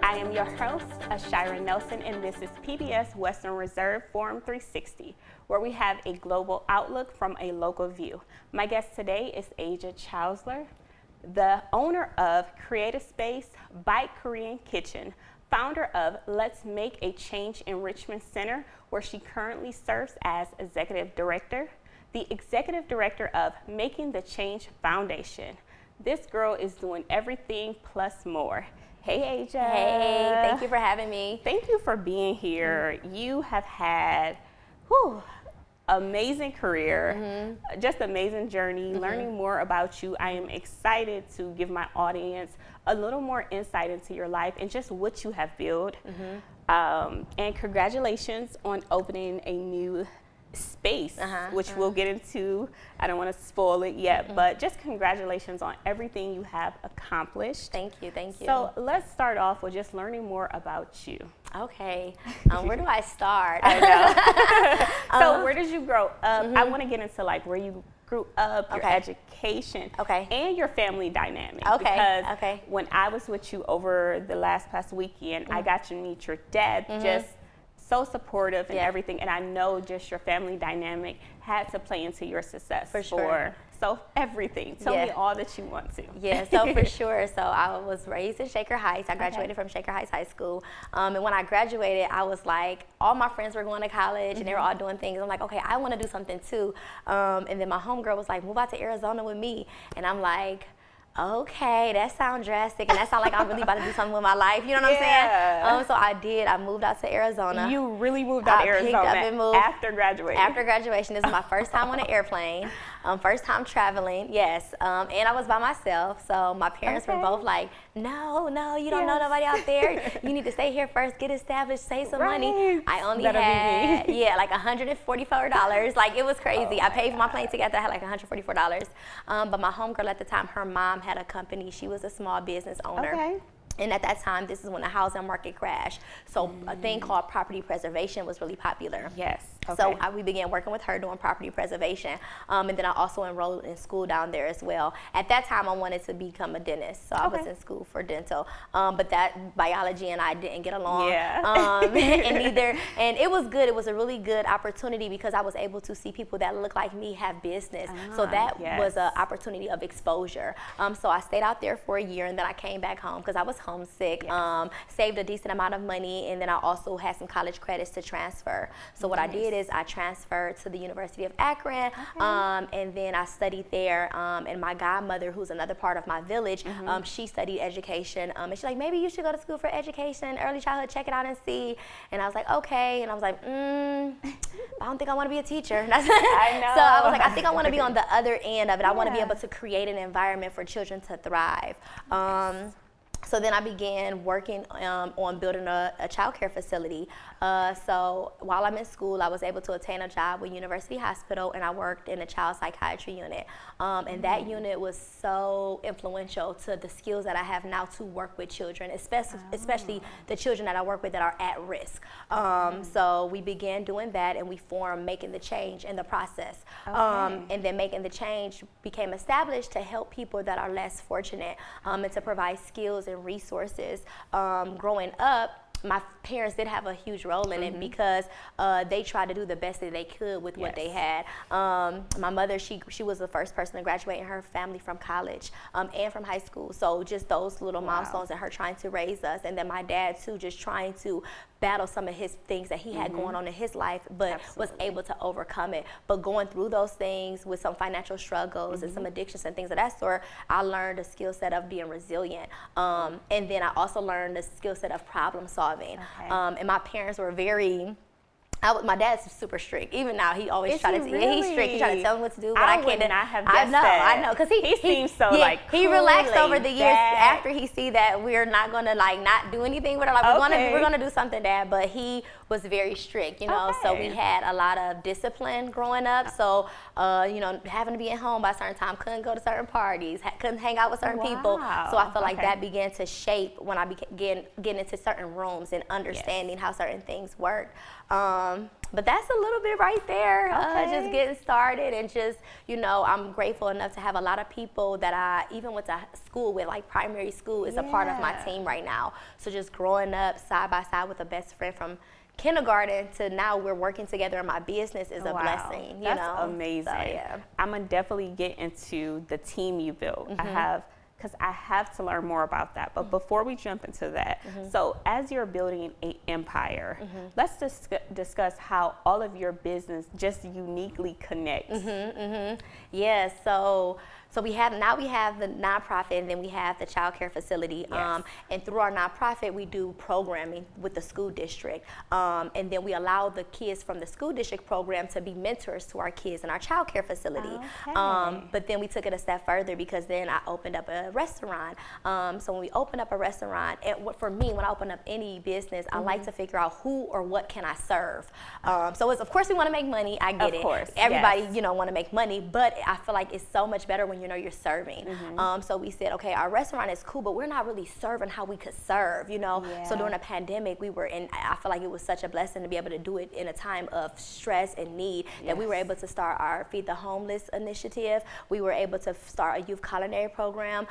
I am your host, Aisha Nelson, and this is PBS Western Reserve Forum 360, where we have a global outlook from a local view. My guest today is Aisha Childers, the owner of Creative Space by Korean Kitchen, founder of Let's Make a Change Enrichment Center, where she currently serves as executive director, the executive director of Making the Change Foundation. This girl is doing everything plus more. Hey, Aisha. Hey, thank you for having me. Thank you for being here. You have had amazing career, just amazing journey, learning more about you. I am excited to give my audience a little more insight into your life and just what you have built. And congratulations on opening a new space, which we'll get into. I don't want to spoil it yet, but just congratulations on everything you have accomplished. Thank you, thank you. So let's start off with just learning more about you. Okay, where do I start? I know. So where did you grow up? I want to get into like where you grew up, your education, and your family dynamic. Because when I was with you over the past weekend, I got to meet your dad, just so supportive and everything, and I know just your family dynamic had to play into your success. For sure. So everything. Tell me all that you want to. Yeah, so for sure. So I was raised in Shaker Heights. I graduated from Shaker Heights High School. And when I graduated, I was like, all my friends were going to college and they were all doing things. I'm like, okay, I want to do something too. And then my homegirl was like, move out to Arizona with me. And I'm like, okay, that sounds drastic, and that sounds like I'm really about to do something with my life. You know what I'm saying? So I did. I moved out to Arizona. You really moved out to Arizona after graduating? After graduation. This is my first time on an airplane, first time traveling, yes. And I was by myself, so my parents were both like, no, you don't know nobody out there. You need to stay here first, get established, save some money. I only had, like $144. Like, it was crazy. I paid for my plane ticket. I had like $144. But my homegirl at the time, her mom had a company. She was a small business owner. And at that time, this is when the housing market crashed. So a thing called property preservation was really popular. So we began working with her doing property preservation. And then I also enrolled in school down there as well. At that time, I wanted to become a dentist. So I was in school for dental. But that biology and I didn't get along. And it was good. It was a really good opportunity because I was able to see people that look like me have business. So that was an opportunity of exposure. So I stayed out there for a year, and then I came back home because I was homesick, saved a decent amount of money, and then I also had some college credits to transfer. So what I did is I transferred to the University of Akron, and then I studied there, and my godmother, who's another part of my village, she studied education, and she's like, maybe you should go to school for education, early childhood, check it out and see. And I was like, okay, and I was like, I don't think I want to be a teacher. I know. So I was like, I think I want to be on the other end of it. I want to be able to create an environment for children to thrive. So then I began working on building a child care facility. So while I'm in school, I was able to attain a job with University Hospital, and I worked in the child psychiatry unit. And that unit was so influential to the skills that I have now to work with children, especially the children that I work with that are at risk. So we began doing that, and we formed Making the Change in the process. And then Making the Change became established to help people that are less fortunate, and to provide skills and resources. Growing up, my parents did have a huge role in it because they tried to do the best that they could with what they had. My mother, she was the first person to graduate in her family from college and from high school. So just those little milestones and her trying to raise us. And then my dad too, just trying to battle some of his things that he had going on in his life, but was able to overcome it. But going through those things with some financial struggles and some addictions and things of that sort, I learned a skill set of being resilient. And then I also learned the skill set of problem solving. And my parents were very, my dad's super strict. Even now, he always try to. Really? He's strict. He try to tell me what to do, but I can't. Would not have guessed that. I know, because he seems so like he relaxed over the years after he see that we're not gonna like not do anything with it. Like we're gonna do something, Dad. But he was very strict, you know. So we had a lot of discipline growing up. So you know, having to be at home by a certain time, couldn't go to certain parties, couldn't hang out with certain people. So I feel like that began to shape when I began getting into certain rooms and understanding how certain things worked. But that's a little bit right there, Okay. just getting started, and just, I'm grateful enough to have a lot of people that I even went to school with, like primary school is a part of my Yeah. team right now. So just growing up side by side with a best friend from kindergarten to now we're working together in my business is a Wow. blessing, That's amazing. So, yeah. I'm gonna definitely get into the team you built. Mm-hmm. Because I have to learn more about that. But before we jump into that, Mm-hmm. so as you're building an empire, let's discuss how all of your business just uniquely connects. Yeah, so we have the nonprofit, and then we have the child care facility. Yes. And through our nonprofit, we do programming with the school district. And then we allow the kids from the school district program to be mentors to our kids in our child care facility. Okay. But then we took it a step further, because then I opened up a restaurant. So when we opened up a restaurant, for me, when I open up any business, I like to figure out who or what can I serve. So of course we want to make money. I get Of it. course, Everybody, yes. want to make money, but I feel like it's so much better when you're serving. So we said, okay, our restaurant is cool, but we're not really serving how we could serve, Yeah. So during the pandemic, I feel like it was such a blessing to be able to do it in a time of stress and need, that we were Yes. able to start our Feed the Homeless initiative. We were able to start a youth culinary program.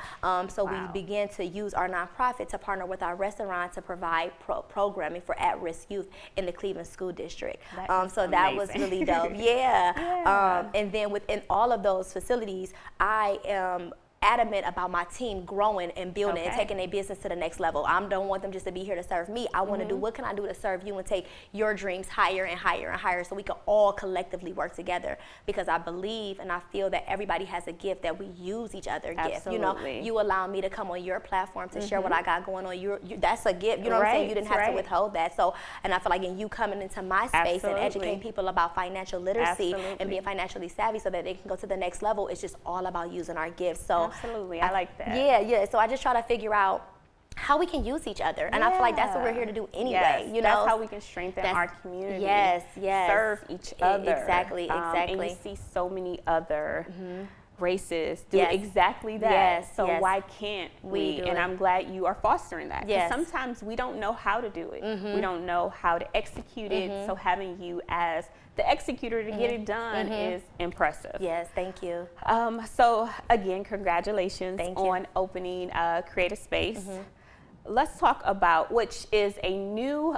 So Wow. we began to use our nonprofit to partner with our restaurant to provide programming for at-risk youth in the Cleveland School District. That is So that was amazing. really dope. Yeah. Yeah. And then within all of those facilities, I am adamant about my team growing and building and Okay. taking their business to the next level. I don't want them just to be here to serve me. I want to do, what can I do to serve you and take your dreams higher and higher and higher, so we can all collectively work together, because I believe and I feel that everybody has a gift, that we use each other's gift. Absolutely. You allow me to come on your platform to share what I got going on. That's a gift. You know what I'm saying? Right, You didn't have right. to withhold that. So, and I feel like in you coming into my space and Absolutely. educating people about financial literacy Absolutely. and being financially savvy so that they can go to the next level, it's just all about using our gifts. So Absolutely. I like that. yeah. So I just try to figure out how we can use each other, and I feel like that's what we're here to do anyway. Yes, that's how we can strengthen That's- our community. yes, yes. Serve each other. Exactly. And you see so many other races do Yes. exactly that. Yes, So yes. why can't we? do And it. I'm glad you are fostering that. 'Cause Yes. sometimes we don't know how to do it. We don't know how to execute it. So having you as the executor to get it done is impressive. Yes, thank you. So again, congratulations Thank you. on opening Creative Space. Let's talk about, which is a new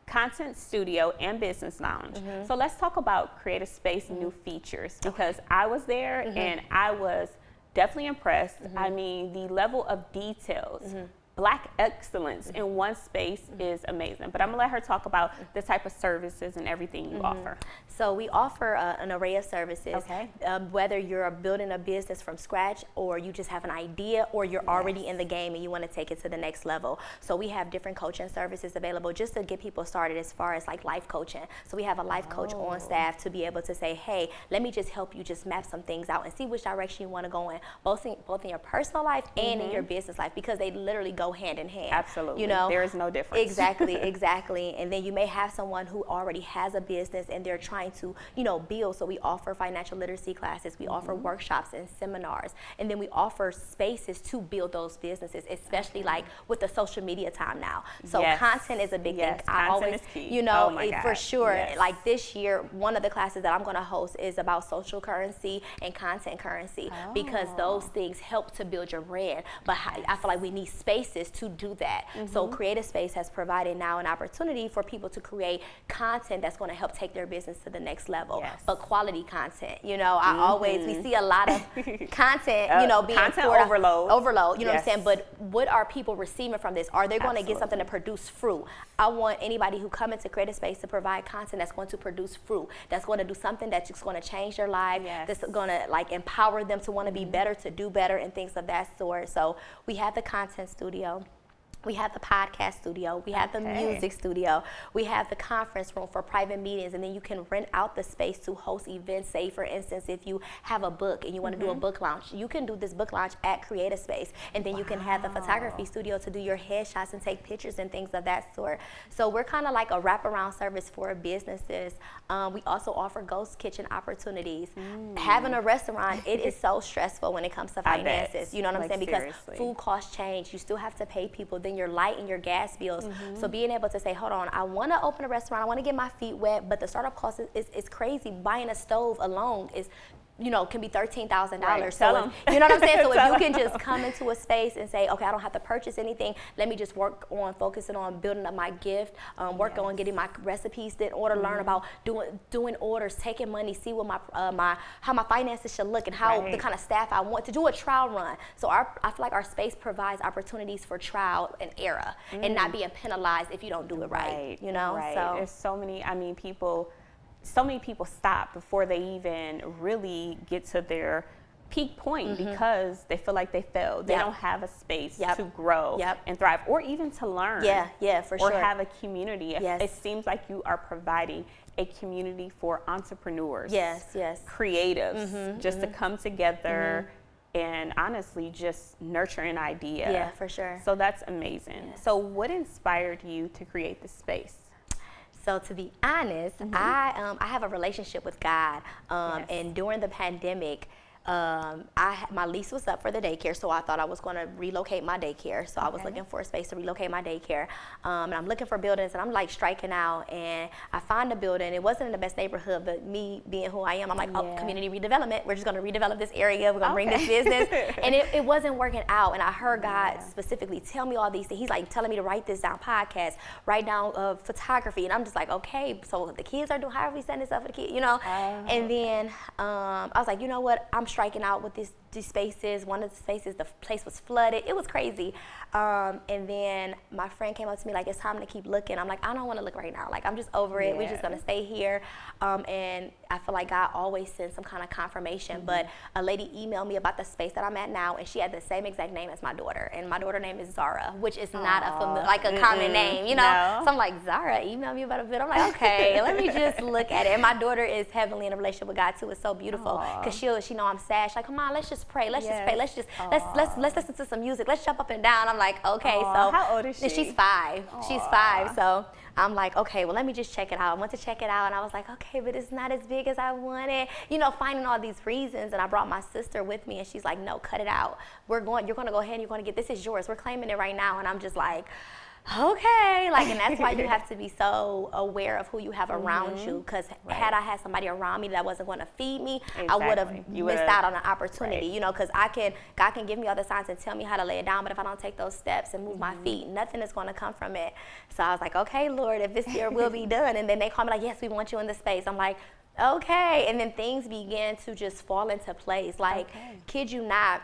content studio and business lounge. So let's talk about Creative Space new features, because I was there and I was definitely impressed. I mean, the level of details, Black excellence in one space is amazing. But I'm gonna let her talk about the type of services and everything you offer. So we offer an array of services. Okay. Whether you're building a business from scratch, or you just have an idea, or you're already in the game and you want to take it to the next level. So we have different coaching services available just to get people started, as far as like life coaching. So we have a life coach on staff to be able to say, hey, let me just help you just map some things out and see which direction you want to go in, both in your personal life and in your business life, because they literally go hand in hand. Absolutely. You know, There is no difference. Exactly. And then you may have someone who already has a business and they're trying to, build. So we offer financial literacy classes, we offer workshops and seminars, and then we offer spaces to build those businesses, especially like with the social media time now. So Yes. content is a big Yes, thing. I content always, is key. Oh my for God. sure. Yes. Like this year, one of the classes that I'm going to host is about social currency and content currency, because those things help to build your brand. But I feel like we need spaces to do that. So Creative Space has provided now an opportunity for people to create content that's going to help take their business to the next level. Yes. But quality content, I always, we see a lot of content, being content poured out- overload. you know Yes. what I'm saying? But what are people receiving from this? Are they going to get something to produce fruit? I want anybody who come into Creative Space to provide content that's going to produce fruit, that's going to do something that's just going to change their life, Yes. that's going to like empower them to want to be better, to do better, and things of that sort. So we have the content studio. We have the podcast studio, we have the Okay. music studio, we have the conference room for private meetings, and then you can rent out the space to host events. Say, for instance, if you have a book and you want to do a book launch, you can do this book launch at Creative Space, and then you can have the photography studio to do your headshots and take pictures and things of that sort. So we're kind of like a wraparound service for businesses. We also offer ghost kitchen opportunities. Having a restaurant, it is so stressful when it comes to I bet. finances. You know what I'm Like, saying? Because seriously. food costs change. You still have to pay people. Then and your light and your gas bills. So being able to say, hold on, I want to open a restaurant, I want to get my feet wet, but the startup cost is crazy. Buying a stove alone is, you know, can be $13,000. Right. So you know what I'm saying? So if you can just come into a space and say, okay, I don't have to purchase anything. Let me just work on focusing on building up my gift, work on getting my recipes in order, learn about doing orders, taking money, see what my how my finances should look and how the kind of staff I want to do a trial run. So I feel like our space provides opportunities for trial and error and not being penalized if you don't do it right. You know, so there's so many. I mean, so many people stop before they even really get to their peak point because they feel like they failed. They don't have a space to grow and thrive, or even to learn. For sure. Or have a community. It seems like you are providing a community for entrepreneurs. Creatives, just to come together and honestly just nurture an idea. Yeah, for sure. So that's amazing. So what inspired you to create this space? So to be honest, I have a relationship with God, and during the pandemic, my lease was up for the daycare, so I thought I was going to relocate my daycare. So I was looking for a space to relocate my daycare, and I'm looking for buildings, and I'm like striking out, and I find a building. It wasn't in the best neighborhood, but me being who I am, I'm like, oh, community redevelopment. We're just going to redevelop this area. We're going to bring this business, and it wasn't working out. And I heard God specifically tell me all these things. He's like telling me to write this down, podcast, write down photography, and I'm just like, okay. So the kids are doing. How are we setting this up for the kids? You know, and then I was like, you know what? I'm striking out with these spaces. One of the spaces, the place was flooded. It was crazy. And then my friend came up to me like, it's time to keep looking. I'm like, I don't want to look right now. Like, I'm just over it. We're just going to stay here. And I feel like God always sends some kind of confirmation. But a lady emailed me about the space that I'm at now, and she had the same exact name as my daughter. And my daughter's name is Zara, which is not a common name, you know? So I'm like, Zara, email me about a bit. I'm like, okay, let me just look at it. And my daughter is heavily in a relationship with God too. It's so beautiful because she know I'm sad. She's like, come on, let's just pray. Let's just pray. Let's listen to some music. Let's jump up and down. I'm like, okay. So how old is she? She's 5. She's 5. So I'm like, okay, well, let me just check it out. I went to check it out, and I was like, okay, but it's not as big as I wanted. You know, finding all these reasons, and I brought my sister with me, and she's like, no, cut it out. You're going to go ahead and you're going to get, this is yours. We're claiming it right now. And I'm just like, okay, like, and that's why you have to be so aware of who you have around you, because had I had somebody around me that wasn't going to feed me, I would have missed out on an opportunity, you know, because God can give me all the signs and tell me how to lay it down, but if I don't take those steps and move my feet, nothing is going to come from it. So I was like, okay, Lord, if this year will be done, and then they call me like, yes, we want you in the space. I'm like, okay, and then things began to just fall into place, like, kid you not,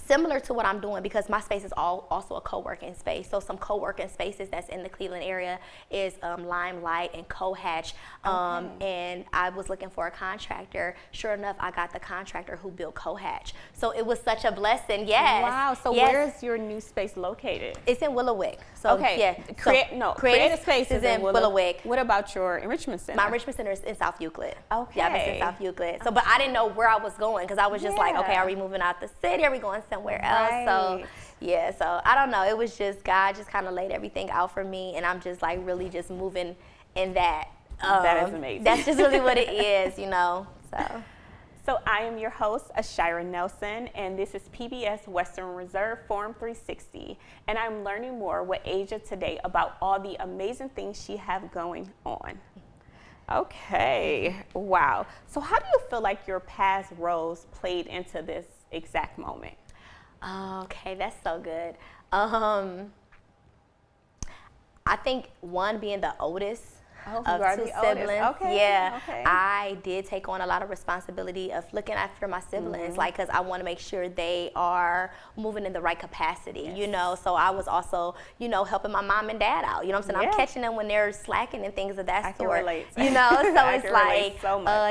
similar to what I'm doing, because my space is also a co-working space. So some co-working spaces that's in the Cleveland area is Limelight and Co-Hatch. And I was looking for a contractor. Sure enough, I got the contractor who built Co-Hatch. So it was such a blessing. Yes. Wow. So where is your new space located? It's in Willowwick. So Creative Space is in Willowwick. What about your Enrichment Center? My Enrichment Center is in South Euclid. Okay. Yeah, it's in South Euclid. So, but I didn't know where I was going, because I was just like, okay, are we moving out the city? Are we going somewhere else? So yeah, so I don't know. It was just God just kind of laid everything out for me, and I'm just like really just moving in that. That is amazing. That's just really what it is, you know. So I am your host, Aisha Nelson, and this is PBS Western Reserve Forum 360, and I'm learning more with Aisha today about all the amazing things she have going on. Okay, wow. So how do you feel like your past roles played into this exact moment? Okay, that's so good. I think one, being the oldest of 2 siblings. I did take on a lot of responsibility of looking after my siblings, like, because I want to make sure they are moving in the right capacity, you know. So I was also, you know, helping my mom and dad out, you know what I'm saying? I'm catching them when they're slacking and things of that sort. You know, so it's like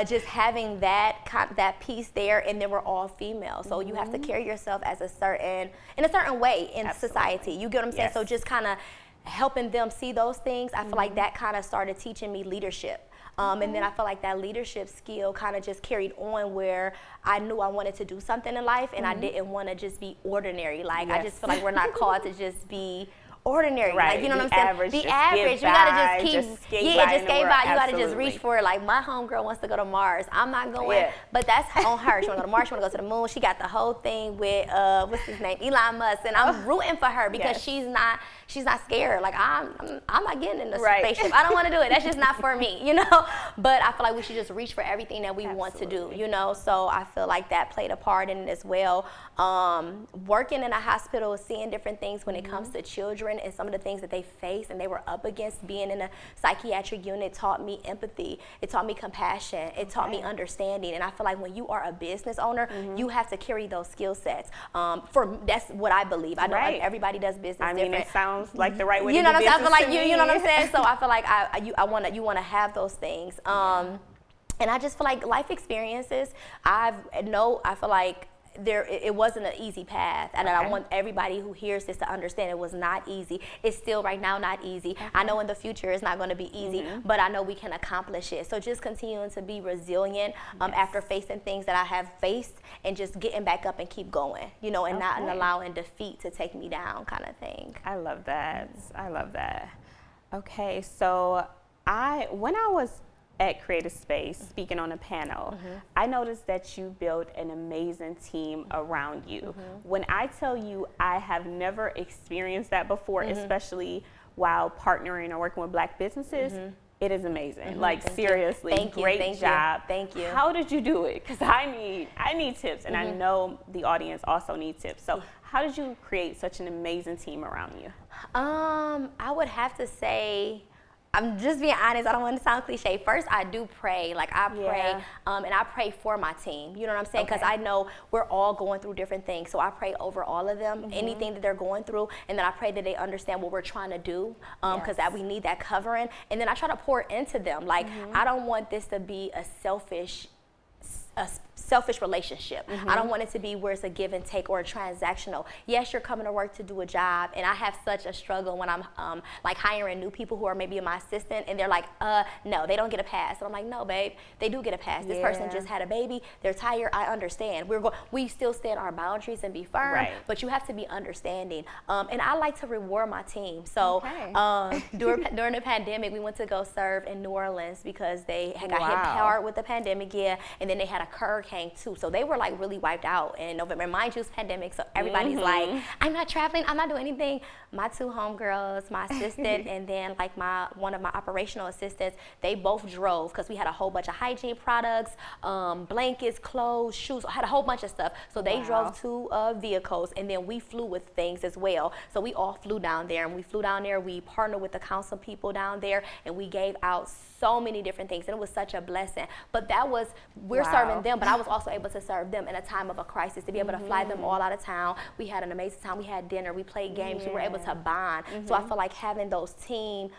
just having that piece there, and then we're all female, so you have to carry yourself as in a certain way in society. You get what I'm saying? So just kind of helping them see those things, I feel like that kind of started teaching me leadership. And then I feel like that leadership skill kind of just carried on, where I knew I wanted to do something in life, and I didn't want to just be ordinary. Like, I just feel like we're not called to just be ordinary, like, you know what I'm saying? Be average. You gotta just skate by. You gotta just reach for it. Like, my homegirl wants to go to Mars. I'm not going, but that's on her. She wanna go to Mars. She wanna go to the moon. She got the whole thing with what's his name, Elon Musk, and I'm rooting for her because she's she's not scared. Like I'm not getting in the spaceship. I don't want to do it. That's just not for me, you know. But I feel like we should just reach for everything that we want to do, you know. So I feel like that played a part in it as well. Working in a hospital, seeing different things when it comes to children and some of the things that they face and they were up against, being in a psychiatric unit taught me empathy. It taught me compassion. It taught me understanding. And I feel like when you are a business owner, you have to carry those skill sets. That's what I believe. I know everybody does business different. It sounds like the right way to do business. business. I feel like you know what I'm saying? So I feel like you want to have those things. And I just feel like life experiences, I feel like it wasn't an easy path, and I want everybody who hears this to understand it was not easy. It's still right now not easy. I know in the future it's not going to be easy, but I know we can accomplish it. So just continuing to be resilient after facing things that I have faced, and just getting back up and keep going, you know, and not allowing defeat to take me down, kind of thing. I love that. I love that. Okay, so when I was at Creative Space, speaking on a panel, I noticed that you built an amazing team around you. When I tell you I have never experienced that before, especially while partnering or working with Black businesses, it is amazing. Like seriously, great job. Thank you. How did you do it? Because I need tips, and I know the audience also needs tips. So how did you create such an amazing team around you? I would have to say, I'm just being honest, I don't want to sound cliche. First, I do pray. Like I pray, and I pray for my team. You know what I'm saying? Because I know we're all going through different things. So I pray over all of them, anything that they're going through, and then I pray that they understand what we're trying to do, because we need that covering. And then I try to pour into them. Like I don't want this to be a selfish relationship. I don't want it to be where it's a give and take or a transactional. Yes, you're coming to work to do a job, and I have such a struggle when I'm like hiring new people who are maybe my assistant, and they're like, no, they don't get a pass. And I'm like, no, babe, they do get a pass. This person just had a baby. They're tired. I understand. We still stand our boundaries and be firm, but you have to be understanding. And I like to reward my team. So during the pandemic, we went to go serve in New Orleans because they had got hit hard with the pandemic, and then they had a hurricane too, so they were like really wiped out in November. Mind you, it's pandemic, so everybody's like, I'm not traveling, I'm not doing anything. My two homegirls, my assistant, and then like one of my operational assistants, they both drove because we had a whole bunch of hygiene products, blankets, clothes, shoes, had a whole bunch of stuff. So they drove two vehicles, and then we flew with things as well. So we all flew down there, and we partnered with the council people down there, and we gave out so many different things, and it was such a blessing. But we're serving them, but I was also able to serve them in a time of a crisis, to be able to fly them all out of town. We had an amazing time. We had dinner, we played games, we were able to bond. So I feel like having those team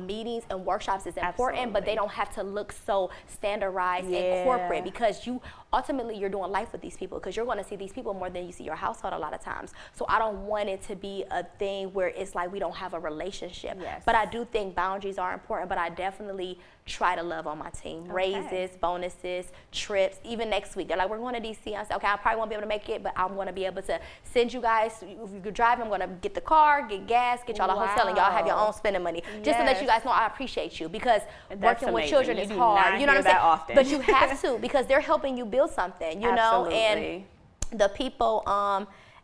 meetings and workshops is important, but they don't have to look so standardized and corporate, because ultimately you're doing life with these people, because you're going to see these people more than you see your household a lot of times. So I don't want it to be a thing where it's like we don't have a relationship. But I do think boundaries are important, but I definitely try to love on my team. Raises, bonuses, trips. Even next week, they're like, we're going to DC. I said, okay, I probably won't be able to make it, but I'm going to be able to send you guys, if you're driving, I'm going to get the car, get gas, get y'all a hotel, and y'all have your own spending money. Just to let you guys know I appreciate you, because working with children is hard. You know what I'm saying? Often. But you have to, because they're helping you build something, you know? And the people,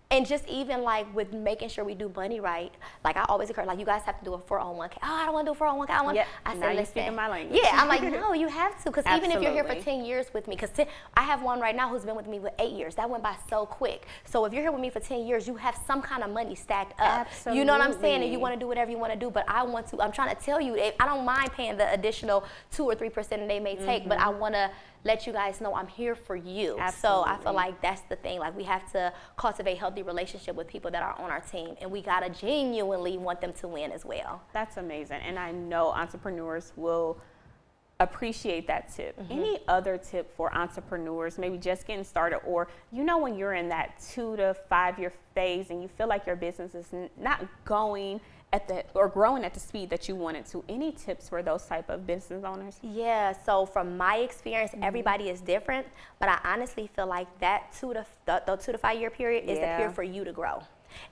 and just even like with making sure we do money right, like I always encourage, like, you guys have to do a 401k. Oh, I don't want to do a 401k. I said, listen. Speaking my language. Yeah, I'm like, no, you have to, because even if you're here for 10 years with me, because I have one right now who's been with me for 8 years. That went by so quick. So if you're here with me for 10 years, you have some kind of money stacked up. You know what I'm saying? And you want to do whatever you want to do, but I'm trying to tell you, I don't mind paying the additional 2 or 3% that they may take, but I want to let you guys know I'm here for you. So I feel like that's the thing. Like, we have to cultivate healthy relationship with people that are on our team, and we gotta genuinely want them to win as well. That's amazing, and I know entrepreneurs will appreciate that tip. Any other tip for entrepreneurs, maybe just getting started, or when you're in that 2 to 5 year phase and you feel like your business is not going growing at the speed that you want it to? Any tips for those type of business owners? Yeah, so from my experience, everybody is different, but I honestly feel like that the 2 to 5 year period is the period for you to grow.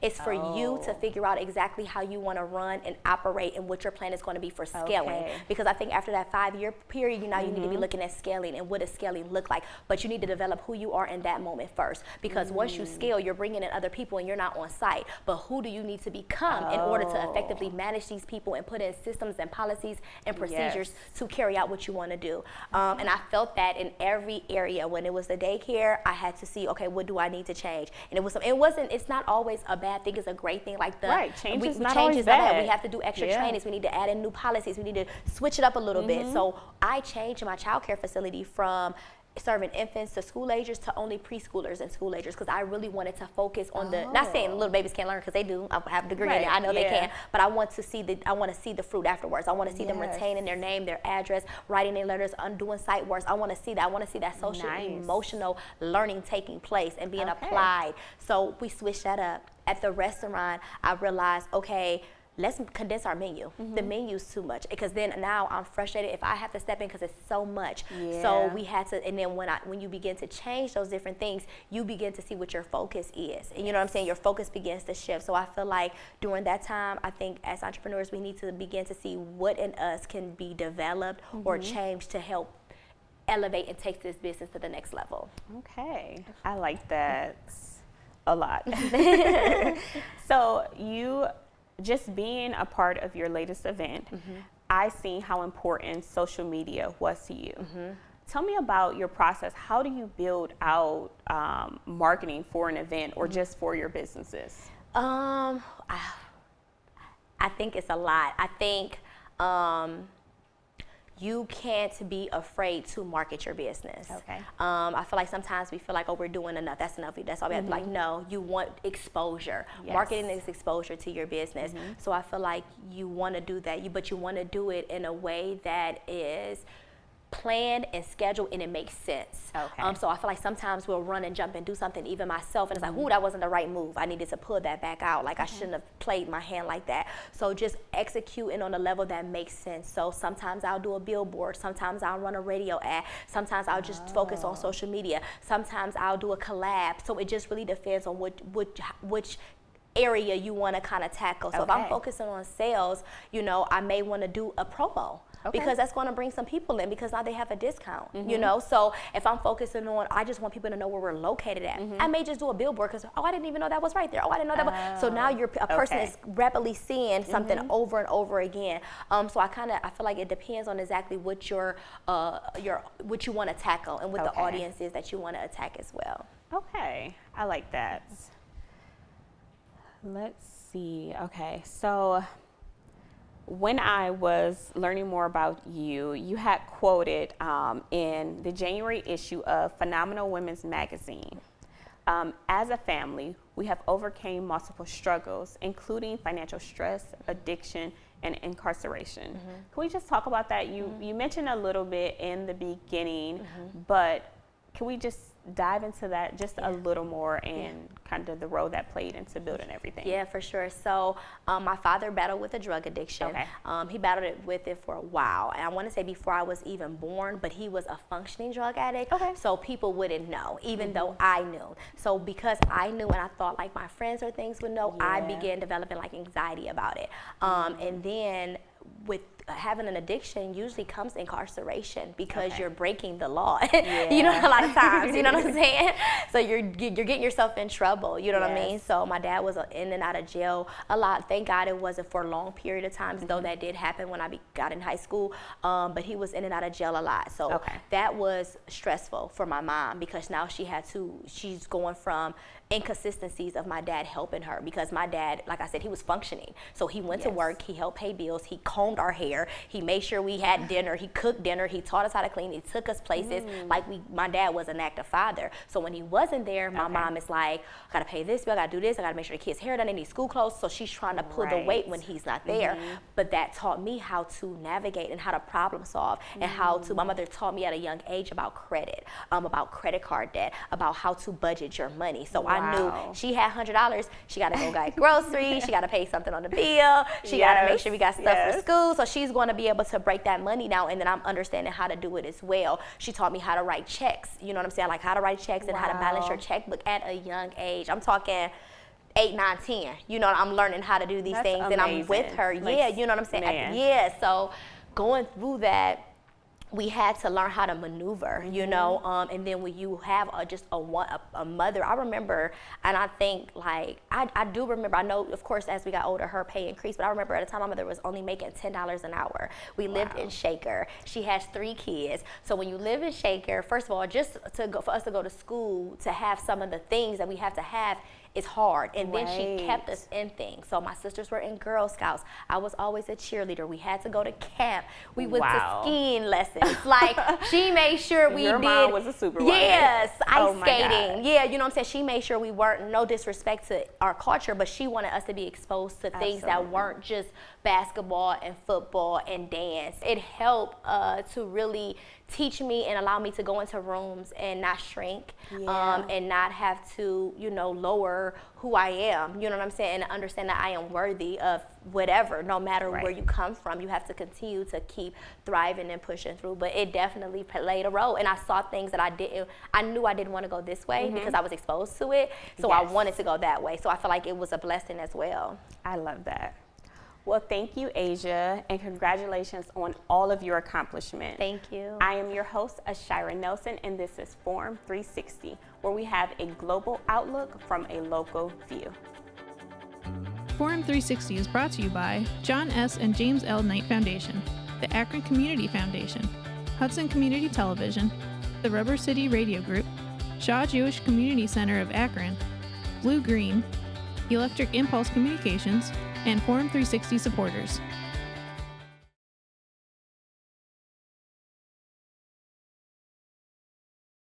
It's for you to figure out exactly how you want to run and operate and what your plan is going to be for scaling. Because I think after that 5-year period, you need to be looking at scaling and what does scaling look like. But you need to develop who you are in that moment first. Because once you scale, you're bringing in other people and you're not on site. But who do you need to become in order to effectively manage these people and put in systems and policies and procedures to carry out what you want to do? And I felt that in every area. When it was the daycare, I had to see, okay, what do I need to change? And it's not always a bad thing, it's a great thing. Like change is not always bad. We have to do extra trainings, we need to add in new policies, we need to switch it up a little bit. So I changed my child care facility from serving infants to school agers to only preschoolers and school agers, because I really wanted to focus on not saying little babies can't learn, because they do. I have a degree in it, I know they can, but I want to see the fruit afterwards. I want to see them retaining their name, their address, writing their letters, undoing site works. I want to see that. I want to see that social emotional learning taking place and being applied. So we switched that up. At the restaurant, I realized, okay, let's condense our menu. The menu's too much, because then now I'm frustrated if I have to step in because it's so much. So we had to, and then when you begin to change those different things, you begin to see what your focus is. And you know what I'm saying? Your focus begins to shift. So I feel like during that time, I think as entrepreneurs, we need to begin to see what in us can be developed or changed to help elevate and take this business to the next level. Okay, I like that a lot. So you just being a part of your latest event, I seen how important social media was to you. Tell me about your process. How do you build out marketing for an event or just for your businesses? I think it's a lot. I think you can't be afraid to market your business. I feel like sometimes we feel like, oh, we're doing enough. That's enough. That's all we have to like, no, you want exposure. Marketing is exposure to your business. So I feel like you want to do that, but you want to do it in a way that is planned and scheduled and it makes sense. So I feel like sometimes we'll run and jump and do something, even myself, and it's like, ooh, that wasn't the right move. I needed to pull that back out. Like I shouldn't have played my hand like that. So just executing on a level that makes sense. So sometimes I'll do a billboard, sometimes I'll run a radio ad, sometimes I'll just focus on social media, sometimes I'll do a collab. So it just really depends on which area you want to kind of tackle. So if I'm focusing on sales, I may want to do a promo. Because that's going to bring some people in, because now they have a discount, So if I'm focusing on, I just want people to know where we're located at. I may just do a billboard because, I didn't even know that was right there. I didn't know that was. So now a person is rapidly seeing something over and over again. So I feel like it depends on exactly what what you want to tackle and what the audience is that you want to attack as well. Okay, I like that. Let's see. Okay, so when I was learning more about you, you had quoted in the January issue of Phenomenal Women's Magazine, as a family, we have overcame multiple struggles, including financial stress, addiction, and incarceration. Can we just talk about that? You mentioned a little bit in the beginning, but can we just dive into that just a little more and kind of the role that played into building everything? Yeah, for sure. So my father battled with a drug addiction. He battled with it for a while. And I want to say before I was even born, but he was a functioning drug addict. So people wouldn't know, even though I knew. So because I knew and I thought like my friends or things would know, I began developing like anxiety about it. And then with having an addiction usually comes incarceration, because you're breaking the law. A lot of times, you know what I'm saying? So you're getting yourself in trouble, you know what I mean? So my dad was in and out of jail a lot. Thank God it wasn't for a long period of time, though that did happen when I got in high school, but he was in and out of jail a lot. So that was stressful for my mom, because now she's going from inconsistencies of my dad helping her, because my dad, like I said, he was functioning. So he went to work, he helped pay bills, he combed our hair, he made sure we had dinner, he cooked dinner, he taught us how to clean, he took us places. My dad was an active father. So when he wasn't there, my mom is like, I gotta pay this bill, I gotta do this, I gotta make sure the kids' hair done, they need school clothes. So she's trying to pull the weight when he's not there. But that taught me how to navigate and how to problem solve, and how to, my mother taught me at a young age about credit, about credit card debt, about how to budget your money. So I knew she had $100, she gotta go get groceries, she gotta pay something on the bill, she gotta make sure we got stuff for school. So she's gonna be able to break that money down, and then I'm understanding how to do it as well. She taught me how to write checks, you know what I'm saying? Like how to write checks and how to balance your checkbook at a young age. I'm talking 8, 9, 10. You know, I'm learning how to do these That's things, and I'm with amazing. her. Like, Yeah, you know what I'm saying? man. Yeah, so going through that, we had to learn how to maneuver, you know, and then when you have a mother, I remember, and I think like, I do remember, I know, of course, as we got older, her pay increased, but I remember at the time my mother was only making $10 an hour. We lived in Shaker. She has 3 kids. So when you live in Shaker, first of all, just for us to go to school, to have some of the things that we have to have, it's hard. And then she kept us in things. So my sisters were in Girl Scouts. I was always a cheerleader. We had to go to camp. We went to skiing lessons. Like, she made sure we Your did. mom was a supervisor. Yes, ice my skating. God. Yeah, you know what I'm saying? She made sure we weren't, no disrespect to our culture, but she wanted us to be exposed to things that weren't just basketball and football and dance. It helped to really teach me and allow me to go into rooms and not shrink, and not have to, you know, lower who I am, you know what I'm saying, and understand that I am worthy of whatever, no matter where you come from. You have to continue to keep thriving and pushing through, but it definitely played a role, and I saw things that I knew I didn't want to go this way because I was exposed to it, so I wanted to go that way, so I feel like it was a blessing as well. I love that. Well, thank you, Asia, and congratulations on all of your accomplishments. Thank you. I am your host, Aisha Nelson, and this is Forum 360, where we have a global outlook from a local view. Forum 360 is brought to you by John S. and James L. Knight Foundation, the Akron Community Foundation, Hudson Community Television, the Rubber City Radio Group, Shaw Jewish Community Center of Akron, Blue Green, Electric Impulse Communications, and Forum 360 supporters.